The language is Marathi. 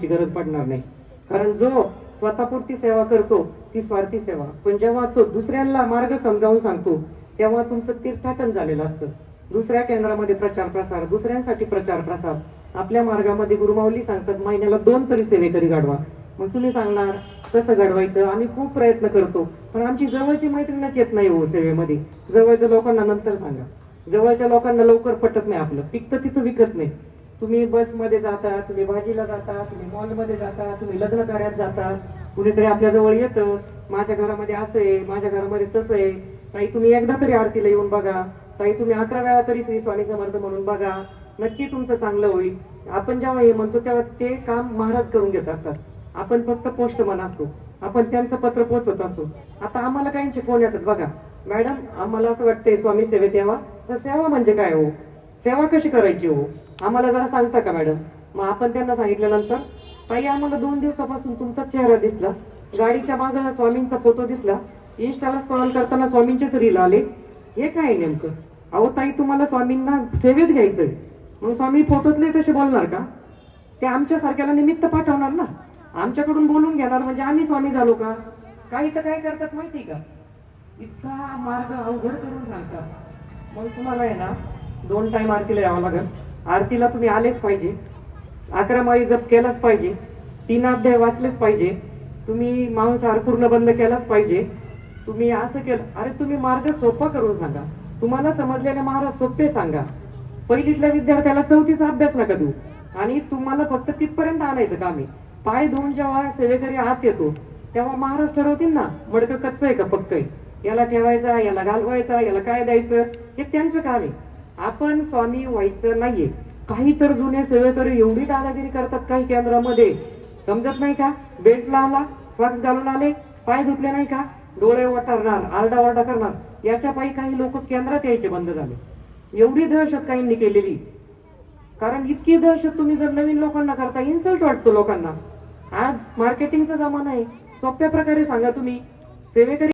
गरज पडणार नाही. कारण जो स्वतःपुरती सेवा करतो ती स्वार्थी सेवा, पण जेव्हा तो दुसऱ्यांना मार्ग समजावून सांगतो तेव्हा तुमचं तीर्थाटन झालेलं असतं. दुसऱ्या केंद्रामध्ये प्रचार प्रसार, दुसऱ्यांसाठी प्रचार प्रसार. आपल्या मार्गामध्ये गुरुमाऊली सांगतात महिन्याला 2 तरी सेवेकरी घडवा. मग तुम्ही सांगणार कसं घडवायचं, आम्ही खूप प्रयत्न करतो पण आमची जवळची मैत्रीणच येत नाही हो सेवेमध्ये. जवळच्या लोकांना नंतर सांगा, जवळच्या लोकांना लवकर पटत नाही, आपलं पिकतं तिथं विकत नाही. तुम्ही बसमध्ये जाता, तुम्ही भाजीला जाता, तुम्ही मॉलमध्ये जाता, तुम्ही लग्न कार्यात जाता, कुणीतरी आपल्या जवळ येतं, माझ्या घरामध्ये असं आहे, माझ्या घरामध्ये तसं आहे, ताई तुम्ही एकदा तरी आरतीला येऊन बघा, ताई तुम्ही 11 वेळा तरी श्री स्वामी समर्थ म्हणून बघा, नक्की तुमचं चांगलं होईल. आपण जेव्हा हे म्हणतो तेव्हा ते काम महाराज करून घेत असतात. आपण फक्त पोस्टमन असतो, आपण त्यांचं पत्र पोहोचवत असतो. आता आम्हाला काहींचे फोन येतात बघा, मॅडम आम्हाला असं वाटतंय स्वामी सेवेत यावा, तर सेवा म्हणजे काय हो, सेवा कशी करायची हो, आम्हाला जरा सांगता का मॅडम. मग आपण त्यांना सांगितल्यानंतर, ताई आम्हाला 2 दिवसापासून तुमचा चेहरा दिसला, गाडीच्या मागे स्वामींचा फोटो दिसला, इंस्टाला स्क्रॉल करताना स्वामींचेच रील आले, हे काय नेमकं. अहो ताई तुम्हाला स्वामींना सेवेत घ्यायचंय, मग स्वामी फोटोतले तसे बोलणार का, ते आमच्या सारख्याला निमित्त पाठवणार ना, आमच्याकडून बोलून घेणार म्हणजे आम्ही स्वामी झालो का. काही तर काय करतात माहिती का, इतका मार्ग अवघड करून सांगतात. मग तुम्हाला आहे ना 2 टाइम आरतीला यावं लागेल. आरतीला तुम्ही आलेच पाहिजे, 11 माळी जप केलाच पाहिजे, 3 अध्याय वाचलेच पाहिजे, तुम्ही मांसाहार पूर्ण बंद केलाच पाहिजे, तुम्ही असं केलं. अरे तुम्ही मार्ग सोपा करून सांगा, तुम्हाला समजलेले महाराज सोपे सांगा. पहिलीतल्या विद्यार्थ्याला 4थीचा अभ्यास नका देऊ आणि तुम्हाला फक्त तिथपर्यंत आणायचं काम आहे. पाय धुवून जेव्हा सेवेकरी आत येतो तेव्हा महाराज ठरवतील ना मडकं कच्चं आहे का पक्क आहे, याला ठेवायचा, याला घालवायचा, याला काय द्यायचं, हे त्यांचं काम आहे. आपण स्वामी व्हायचं नाहीये. काही तर जुने सेवेकरी एवढी दादागिरी करतात काही केंद्रामध्ये, समजत नाही का. बेल्ट लावला, सॉक्स घालून आले, पाय धुतले नाही का, डोळे वटारणार, आरडाओरडा करणार. याच्या पायी काही लोक केंद्रात यायचे बंद झाले. एवढी दहशत काहींनी केलेली. कारण इतकी दहशत तुम्ही जर नवीन लोकांना करता, इन्सल्ट वाटतो लोकांना. आज मार्केटिंगचा जमाना आहे, सोप्या प्रकारे सांगा तुम्ही सेवेकरी